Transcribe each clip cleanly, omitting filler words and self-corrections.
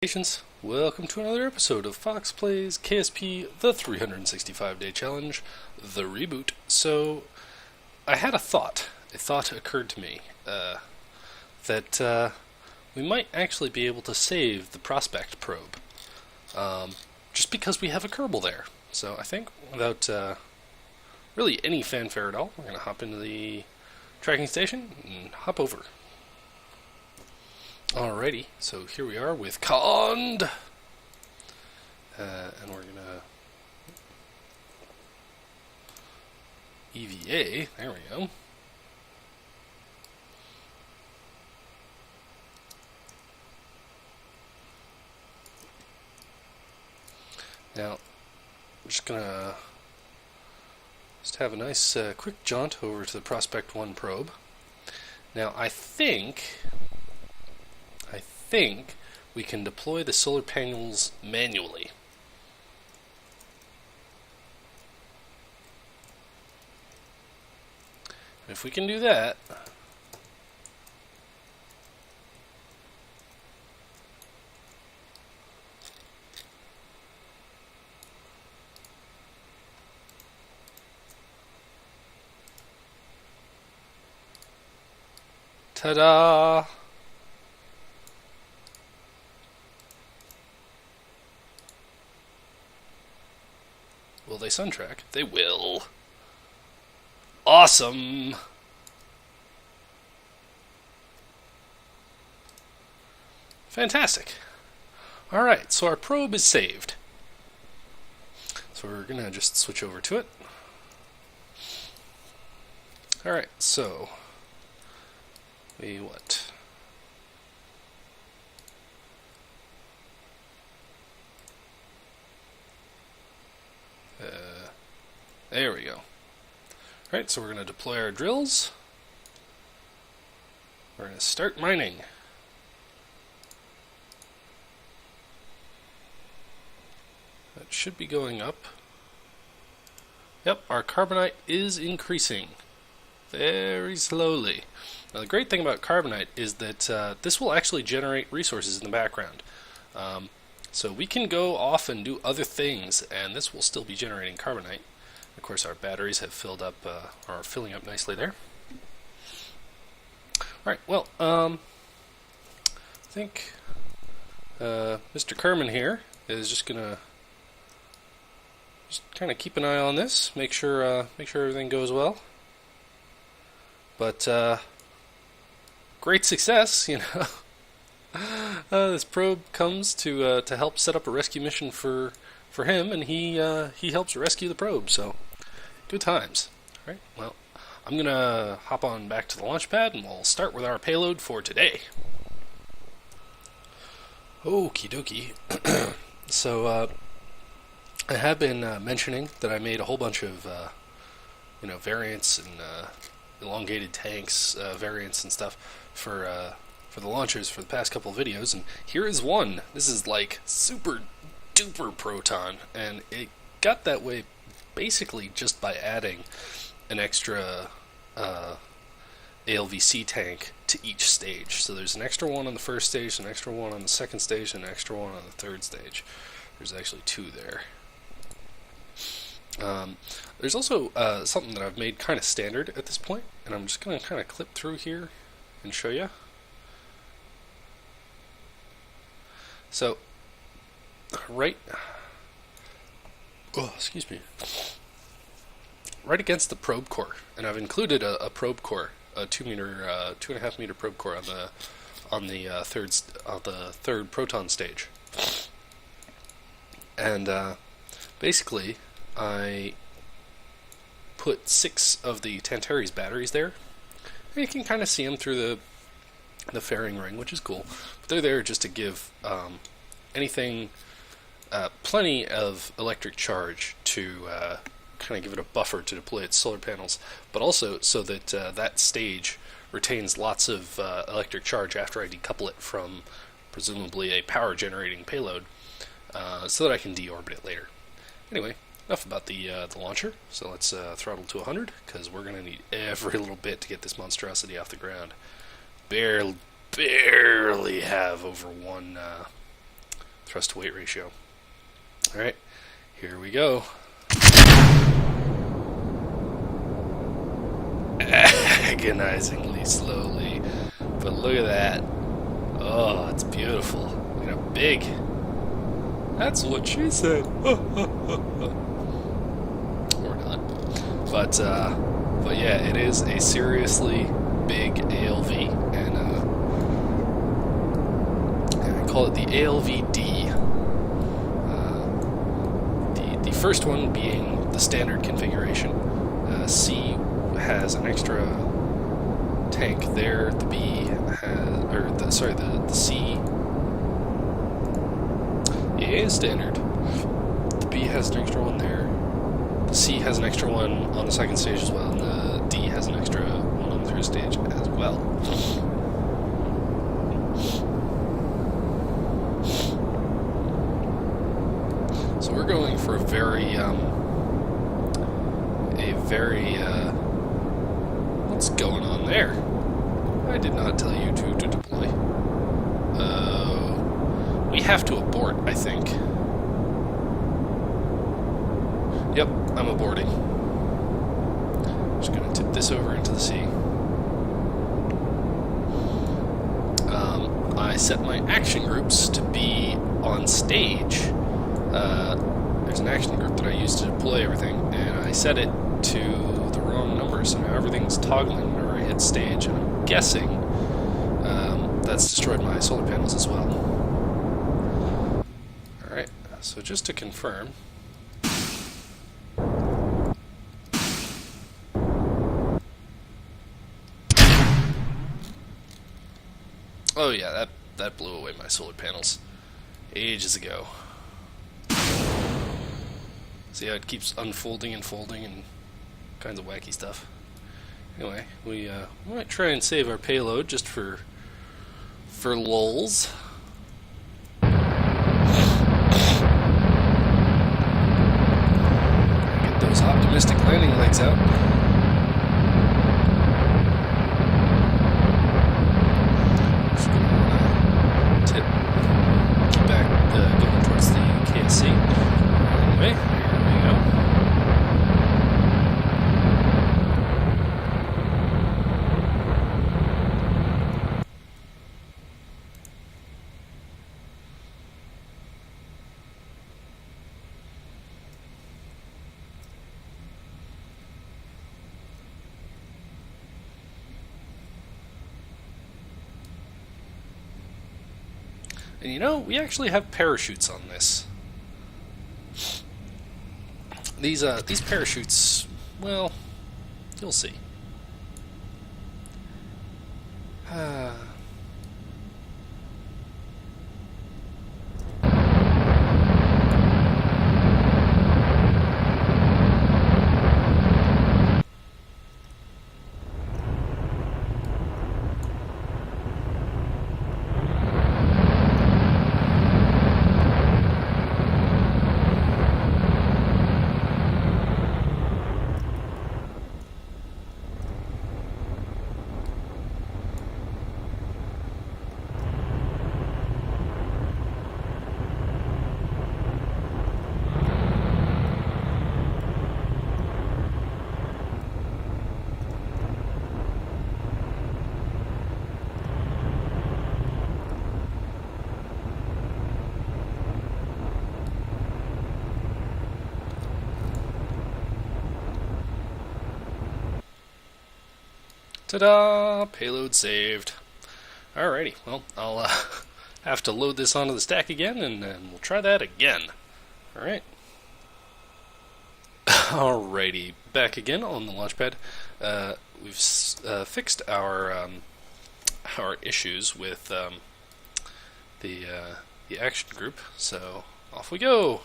Patients, welcome to another episode of Foxx Plays KSP, the 365-day challenge, the reboot. So, I had a thought. A thought occurred to me that we might actually be able to save the Prospeckt probe, just because we have a Kerbal there. So I think without really any fanfare at all, we're going to hop into the tracking station and hop over. Alrighty, so here we are with Cond, and we're gonna EVA. There we go. Now, I'm just gonna have a nice quick jaunt over to the Prospeckt 1 probe. Now, I think we can deploy the solar panels manually. And if we can do that, ta-da! Will they sun track? They will. Awesome! Fantastic. Alright, so our probe is saved. So we're going to just switch over to it. Alright, so what? There we go. Alright, so we're going to deploy our drills. We're going to start mining. That should be going up. Yep, our carbonite is increasing. Very slowly. Now the great thing about carbonite is that this will actually generate resources in the background. So we can go off and do other things, and this will still be generating carbonite. Of course, our batteries have filled up, are filling up nicely there. Alright, well, I think Mr. Kerman here is just gonna kind of keep an eye on this, make sure everything goes well. But great success, you know. This probe comes to help set up a rescue mission for him, and he helps rescue the probe. So good times. All right. Well, I'm gonna hop on back to the launch pad, and we'll start with our payload for today. Okie dokie. So I have been mentioning that I made a whole bunch of variants and elongated tanks variants and stuff for the launchers for the past couple of videos, and here is one. This is like super duper proton, and it got that way basically just by adding an extra ALVC tank to each stage. So there's an extra one on the first stage, an extra one on the second stage, and an extra one on the third stage. There's actually two there. There's also something that I've made kind of standard at this point, and I'm just going to kind of clip through here and show you. So, right against the probe core, and I've included a probe core, a 2.5 meter probe core on the third proton stage, and basically I put 6 of the Tantares batteries there, and you can kind of see them through the fairing ring, which is cool. But they're there just to give anything plenty of electric charge to kind of give it a buffer to deploy its solar panels, but also so that that stage retains lots of electric charge after I decouple it from presumably a power generating payload, so that I can deorbit it later. Anyway, enough about the launcher, so let's throttle to 100, because we're going to need every little bit to get this monstrosity off the ground. Barely have over one thrust to weight ratio. Alright, here we go. Agonizingly slowly. But look at that. Oh, it's beautiful. Look at how big. That's what she said. Or not. But yeah, it is a seriously big ALV, and I call it the ALV-D. The first one being the standard configuration. C has an extra tank there. The B has, or the C. The A is standard. The B has an extra one there. The C has an extra one on the second stage as well, and the D has an extra one on the third stage as well. So we're going for a very, what's going on there? I did not tell you to deploy. We have to abort, I think. Yep, I'm aborting. Just gonna tip this over into the sea. I set my action groups to be on stage. There's an action group that I use to deploy everything, and I set it to the wrong number, so now everything's toggling whenever I hit stage, and I'm guessing that's destroyed my solar panels as well. Alright, so just to confirm, oh yeah, that blew away my solar panels ages ago. See how it keeps unfolding and folding and kinds of wacky stuff. Anyway, we might try and save our payload just for lulz. Get those optimistic landing legs out. Keep back going towards the KSC. Anyway, here we go. And you know, we actually have parachutes on this. These parachutes, well, you'll see. Ta-da! Payload saved. Alrighty, well, I'll have to load this onto the stack again, and we'll try that again. Alright. Alrighty, back again on the launch pad. We've fixed our issues with the action group, so off we go!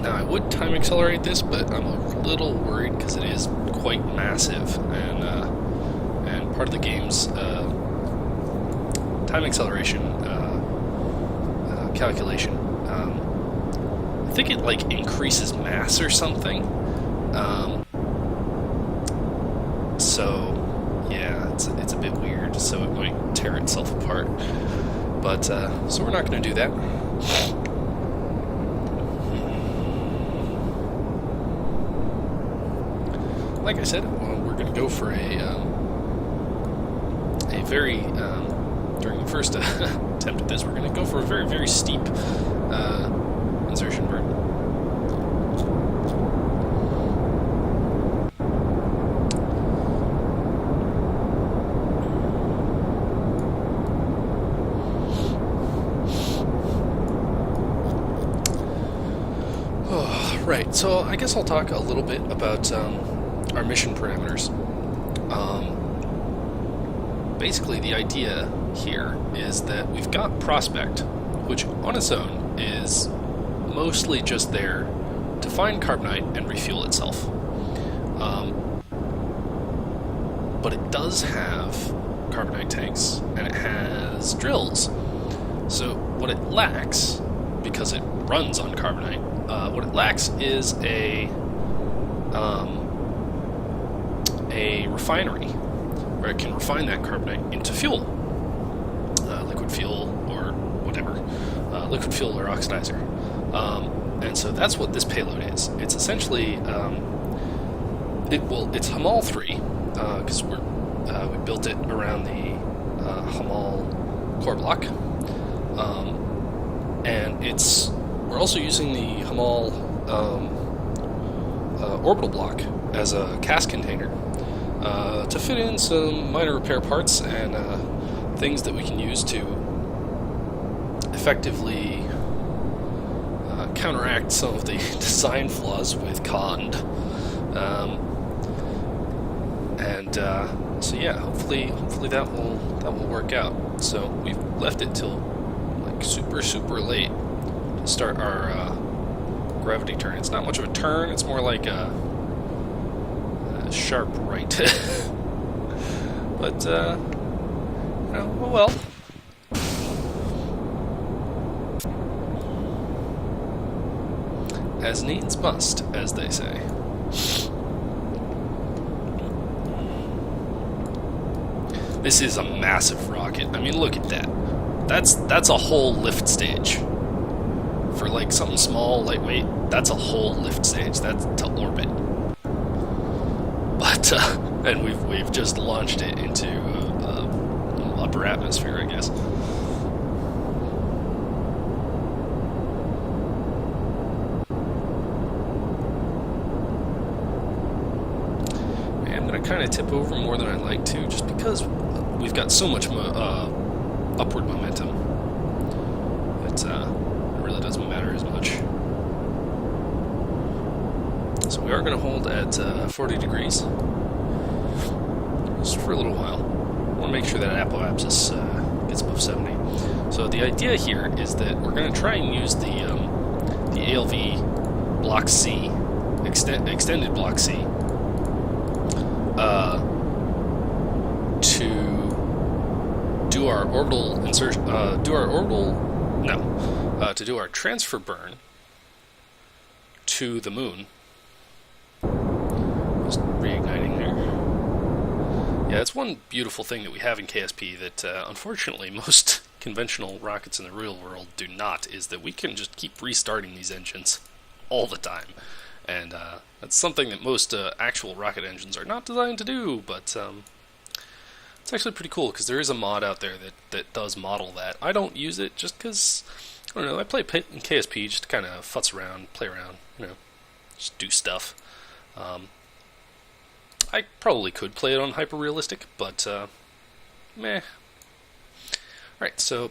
Now, I would time accelerate this, but I'm a little worried because it is quite massive, and part of the game's time acceleration calculation. I think it like increases mass or something. So yeah, it's a bit weird. So it might tear itself apart. But so we're not going to do that. Like I said, we're going to go for a very during the first attempt at this, we're going to go for a very, very steep insertion burn. Right, so I guess I'll talk a little bit about our mission parameters. Basically, the idea here is that we've got Prospeckt, which on its own is mostly just there to find carbonite and refuel itself. But it does have carbonite tanks, and it has drills. So what it lacks, because it runs on carbonite, what it lacks is a refinery where it can refine that carbonite into fuel, liquid fuel or whatever, liquid fuel or oxidizer. And so that's what this payload is. It's essentially it's Hamal 3 because we built it around the Hamal core block, and we're also using the Hamal orbital block as a cast container to fit in some minor repair parts and things that we can use to effectively counteract some of the design flaws with Cond. So yeah, hopefully that will work out. So we've left it till like super late to start our gravity turn. It's not much of a turn, it's more like a sharp right. But oh well. As needs must, as they say. This is a massive rocket. I mean, look at that. That's a whole lift stage. For like something small, lightweight, that's a whole lift stage. That's to orbit. But and we've just launched it into upper atmosphere, I guess. I'm gonna kind of tip over more than I'd like to, just because we've got so much upward momentum that it really doesn't matter as much. So we are going to hold at 40 degrees just for a little while. I want to make sure that apoapsis gets above 70. So the idea here is that we're going to try and use the ALV Block C, extended Block C, to do our orbital insertion, to do our transfer burn to the moon. Just reigniting there. Yeah, it's one beautiful thing that we have in KSP that unfortunately most conventional rockets in the real world do not, is that we can just keep restarting these engines all the time. And that's something that most actual rocket engines are not designed to do, but it's actually pretty cool, because there is a mod out there that does model that. I don't use it just because, I don't know, I play in KSP just to kind of futz around, play around, just do stuff. I probably could play it on hyper-realistic, but meh. Alright, so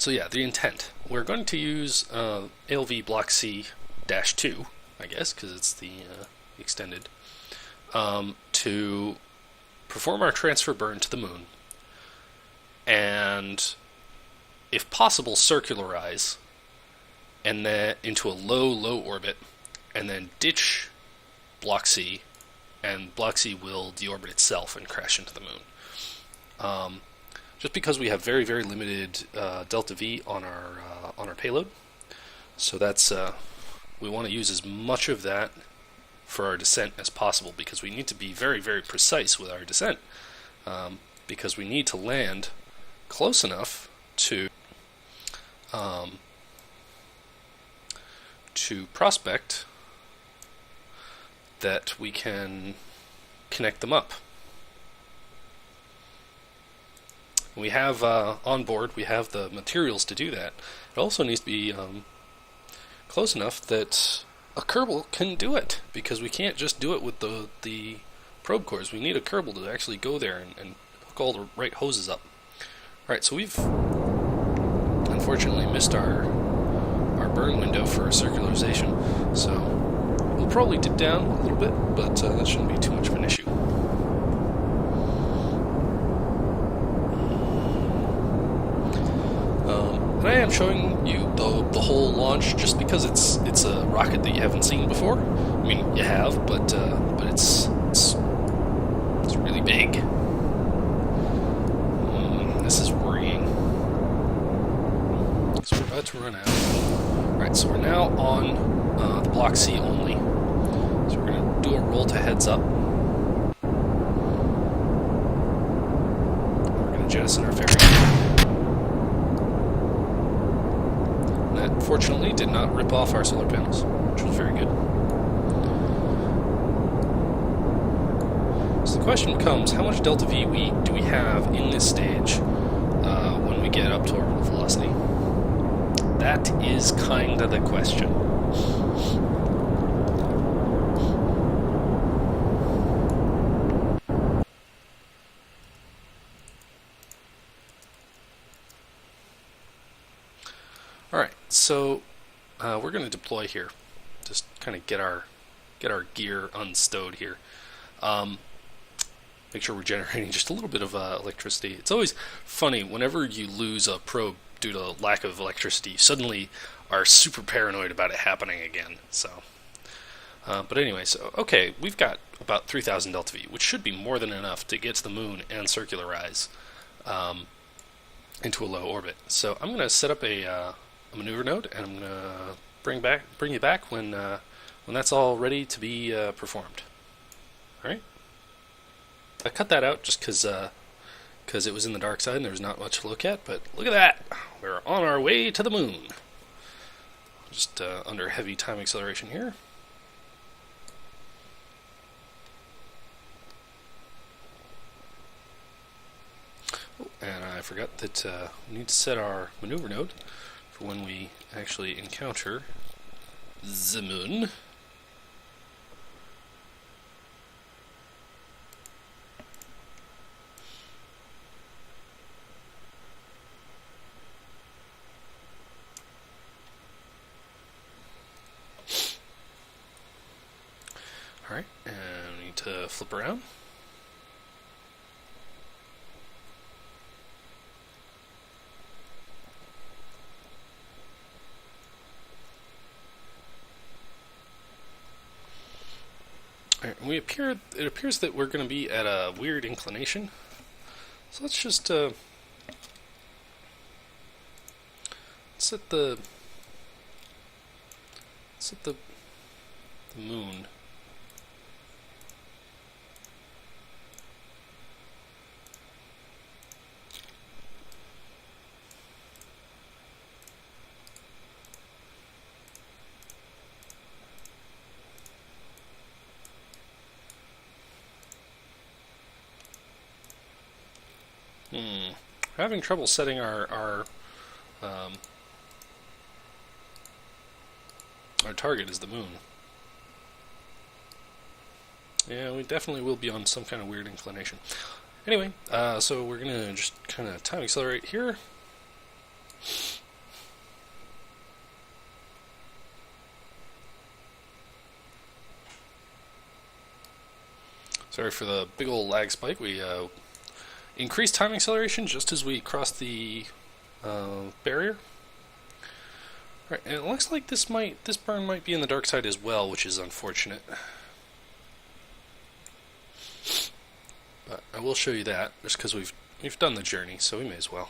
yeah, the intent. We're going to use ALV Block C-2, I guess, because it's the extended, to perform our transfer burn to the moon, and, if possible, circularize, and then into a low orbit, and then ditch Block C, and Block C will deorbit itself and crash into the moon. Just because we have very, very limited delta V on our payload, so that's we want to use as much of that for our descent as possible, because we need to be very, very precise with our descent, because we need to land close enough to Prospeckt that we can connect them up. We have on board, we have the materials to do that. It also needs to be close enough that a Kerbal can do it, because we can't just do it with the probe cores. We need a Kerbal to actually go there and hook all the right hoses up. Alright, so we've unfortunately missed our burn window for circularization, so we'll probably dip down a little bit, but that shouldn't be too much of an issue. And I am showing you the whole launch just because it's a rocket that you haven't seen before. I mean, you have, but it's really big. This is worrying. So we're about to run out. Alright, so we're now on the Block C only. So we're going to do a roll to heads up. We're going to jettison our ferry. And that, fortunately, did not rip off our solar panels, which was very good. So the question becomes, how much delta V do we have in this stage when we get up to orbital velocity? That is kind of the question. Alright, so we're going to deploy here. Just kind of get our gear unstowed here. Make sure we're generating just a little bit of electricity. It's always funny whenever you lose a probe due to lack of electricity, you suddenly are super paranoid about it happening again. So, but anyway, so okay, we've got about 3,000 delta V, which should be more than enough to get to the moon and circularize into a low orbit. So I'm going to set up a maneuver node, and I'm going to bring you back when that's all ready to be performed. All right. I cut that out just because it was in the dark side and there was not much to look at, but look at that! We're on our way to the moon. Just under heavy time acceleration here. Oh, and I forgot that we need to set our maneuver node for when we actually encounter the moon. Alright, and we need to flip around. Alright, it appears that we're going to be at a weird inclination. So let's just set the moon. We're having trouble setting our target as the moon. Yeah, we definitely will be on some kind of weird inclination. Anyway, so we're going to just kind of time accelerate here. Sorry for the big old lag spike. We increased time acceleration just as we crossed the barrier. Alright, and it looks like this burn might be in the dark side as well, which is unfortunate. But I will show you that, just because we've done the journey, so we may as well.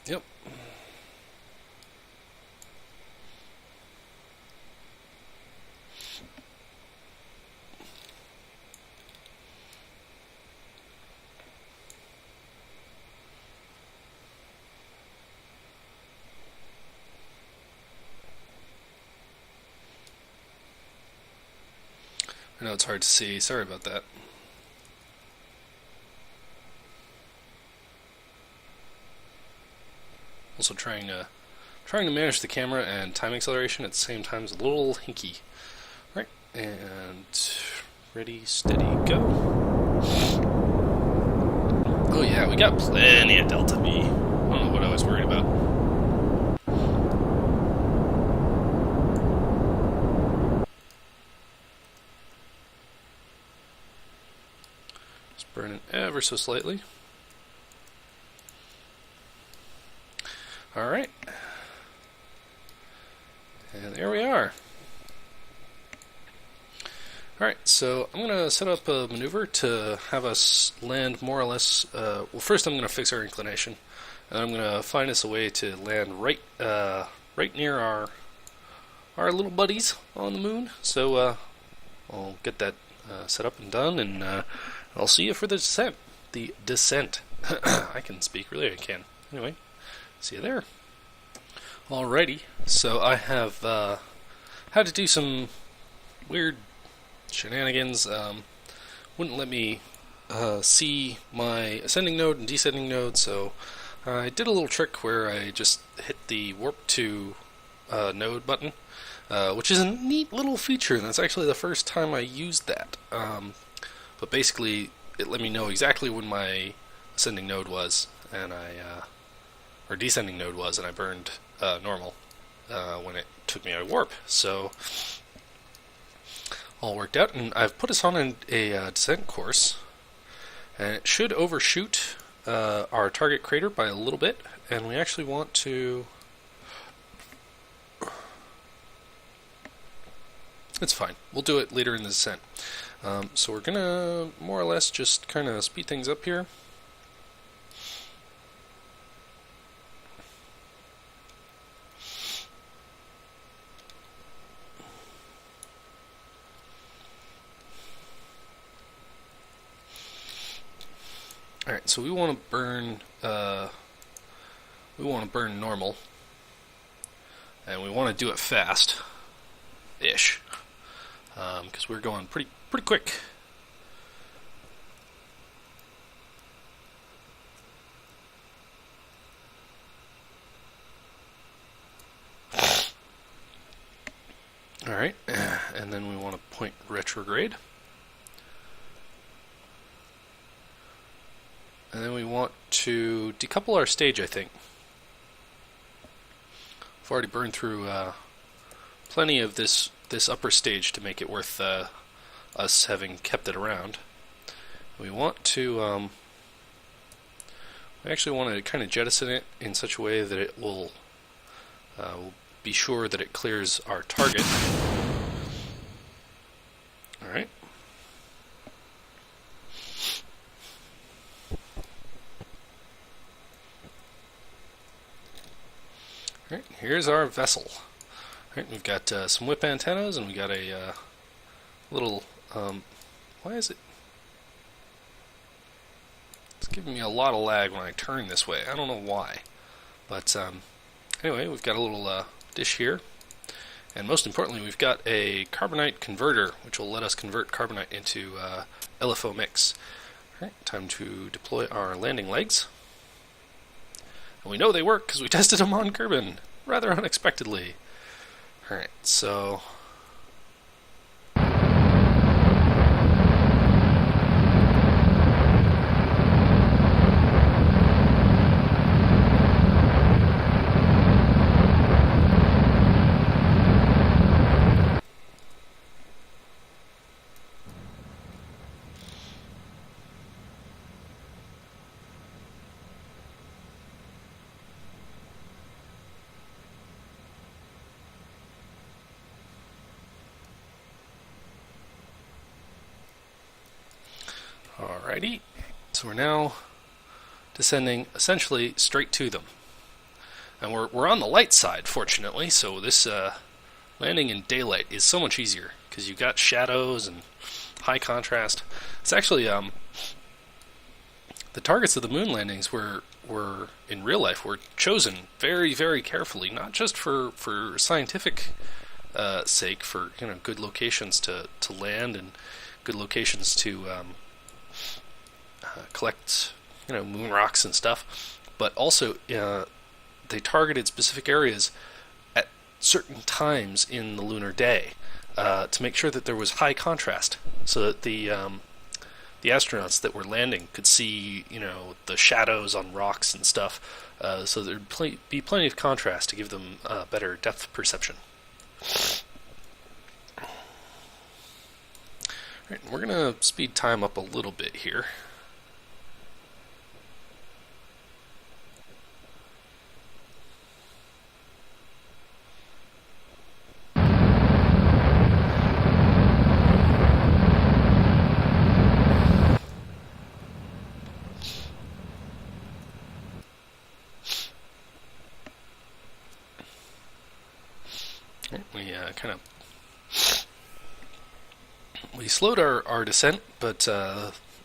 Yep. I know it's hard to see. Sorry about that. Also trying to manage the camera and time acceleration at the same time is a little hinky. Right, and ready, steady, go. Oh yeah, we got plenty of delta V. I don't know what I was worried about. Just burning ever so slightly. Alright. And there we are. Alright, so I'm going to set up a maneuver to have us land more or less... well, first I'm going to fix our inclination. And I'm going to find us a way to land right near our little buddies on the moon. So I'll get that set up and done, and I'll see you for the descent. The descent. I can speak, really I can. Anyway, see you there. Alrighty, so I have had to do some weird shenanigans. Wouldn't let me see my ascending node and descending node, so I did a little trick where I just hit the warp to node button, which is a neat little feature, and that's actually the first time I used that. But basically, it let me know exactly when my ascending node was, and or descending node was, and I burned normal when it took me out of warp. So all worked out, and I've put us on a descent course, and it should overshoot our target crater by a little bit, and we actually want to... It's fine. We'll do it later in the descent. So we're going to more or less just kind of speed things up here. Alright, so we want to burn normal, and we want to do it fast-ish, because we're going pretty quick. Alright, and then we want to point retrograde. And then we want to decouple our stage, I think. I've already burned through plenty of this upper stage to make it worth us having kept it around. We want to... we actually want to kind of jettison it in such a way that it will be sure that it clears our target. Alright. Alright, here's our vessel. Alright, we've got some whip antennas, and we got a little, why is it? It's giving me a lot of lag when I turn this way. I don't know why. But, anyway, we've got a little dish here. And most importantly, we've got a carbonite converter, which will let us convert carbonite into LFO mix. Alright, time to deploy our landing legs. And we know they work because we tested them on Kerman, rather unexpectedly. Alright, so... Alrighty, so we're now descending essentially straight to them. And we're on the light side, fortunately, so this landing in daylight is so much easier, because you've got shadows and high contrast. It's actually, the targets of the moon landings were in real life, were chosen very, very carefully, not just for scientific sake, for good locations to land and good locations to collect moon rocks and stuff. But also they targeted specific areas at certain times in the lunar day to make sure that there was high contrast, so that the astronauts that were landing could see the shadows on rocks and stuff. So there'd be plenty of contrast to give them better depth perception. Right, we're going to speed time up a little bit here. We slowed our descent, but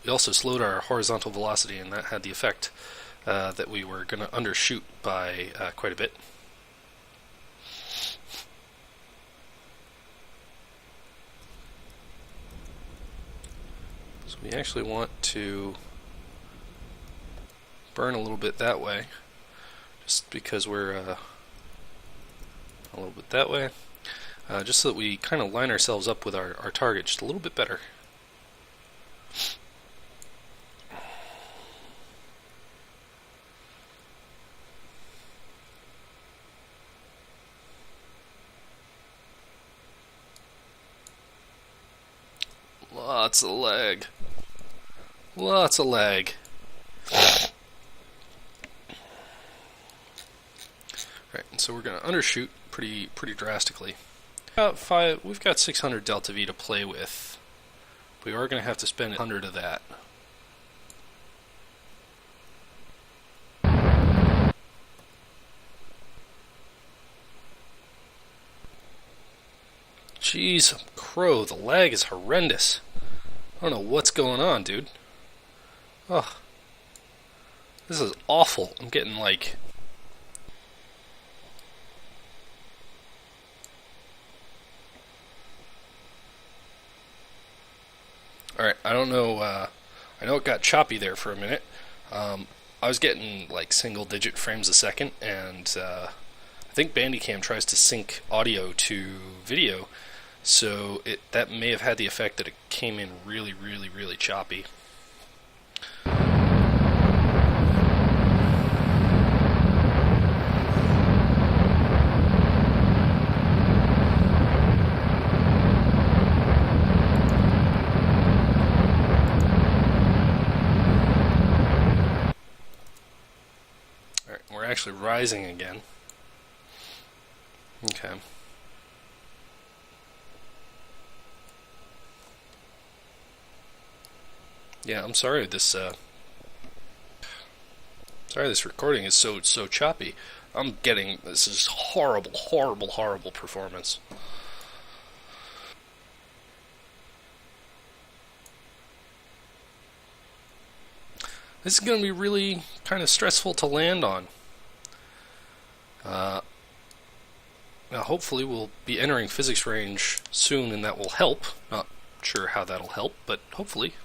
we also slowed our horizontal velocity, and that had the effect that we were going to undershoot by quite a bit. So we actually want to burn a little bit that way, just because we're a little bit that way. Just so that we kind of line ourselves up with our target just a little bit better. Lots of lag. Lots of lag. Right, and so we're going to undershoot pretty drastically. We've got 600 delta V to play with. We are going to have to spend 100 of that. Jeez, crow, the lag is horrendous. I don't know what's going on, dude. Ugh. This is awful. I'm getting like... Alright, I don't know, I know it got choppy there for a minute. I was getting like single-digit frames a second, and I think Bandicam tries to sync audio to video, so that may have had the effect that it came in really choppy. Actually rising again. Okay. Yeah, I'm sorry this recording is so choppy. This is horrible performance. This is going to be really kind of stressful to land on. Now hopefully we'll be entering physics range soon, and that will help. Not sure how that'll help, but hopefully.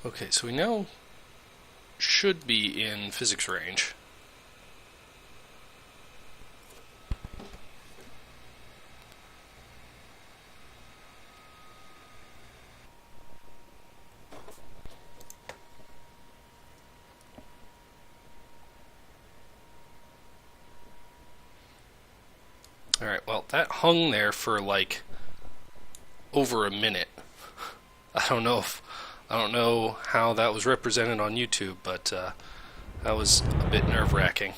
Okay, so we now should be in physics range. Alright, well, that hung there for like over a minute. I don't know how that was represented on YouTube, but that was a bit nerve-wracking.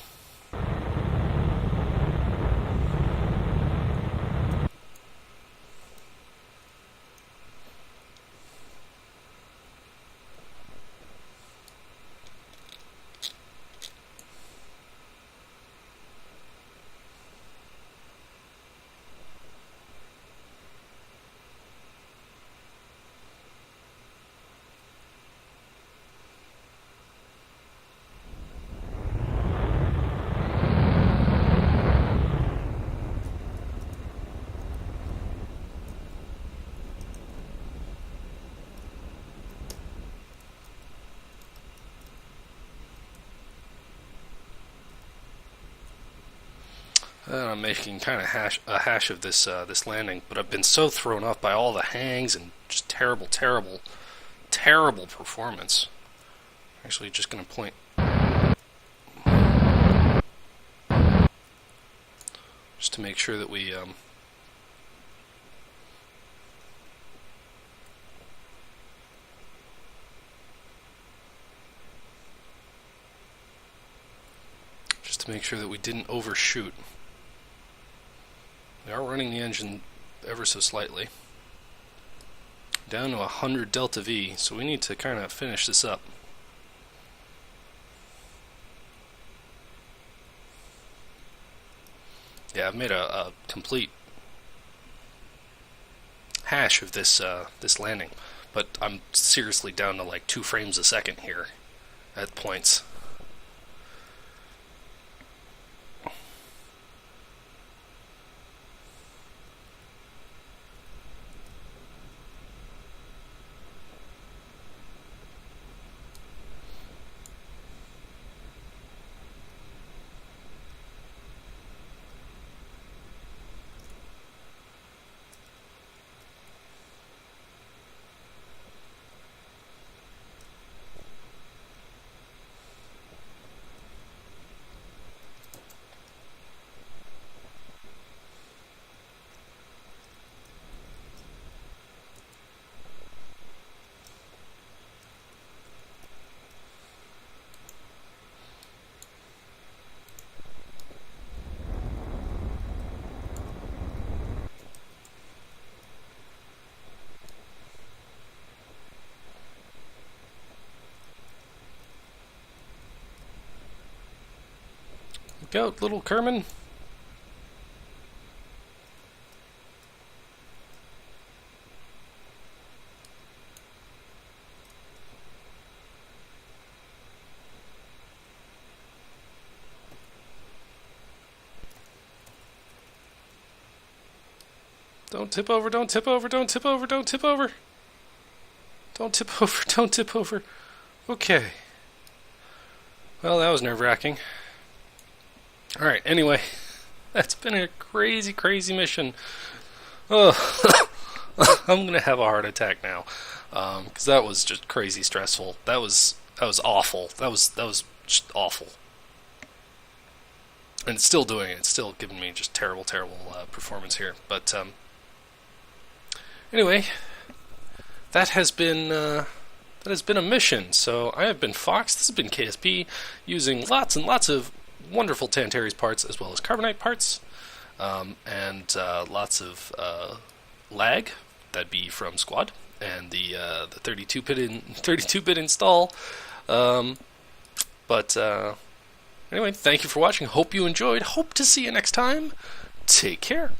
I'm making kind of a hash of this landing, but I've been so thrown off by all the hangs and just terrible performance. Actually, just going to point. Just to make sure that we didn't overshoot. We are running the engine ever so slightly. Down to 100 delta V, so we need to kind of finish this up. Yeah, I've made a complete hash of this landing, but I'm seriously down to like 2 frames a second here at points. Look out, little Kerman. Don't tip over, don't tip over, don't tip over, don't tip over. Don't tip over, don't tip over. Okay. Well, that was nerve-wracking. Alright, anyway. That's been a crazy mission. Oh, I'm gonna have a heart attack now. Because that was just crazy stressful. That was awful. That was just awful. And it's still doing it. It's still giving me just terrible performance here. But, anyway, that has been a mission. So I have been Foxx. This has been KSP, using lots and lots of wonderful Tantares parts as well as carbonite parts, and lots of lag. That'd be from Squad and the 32-bit install. But anyway, thank you for watching. Hope you enjoyed. Hope to see you next time. Take care.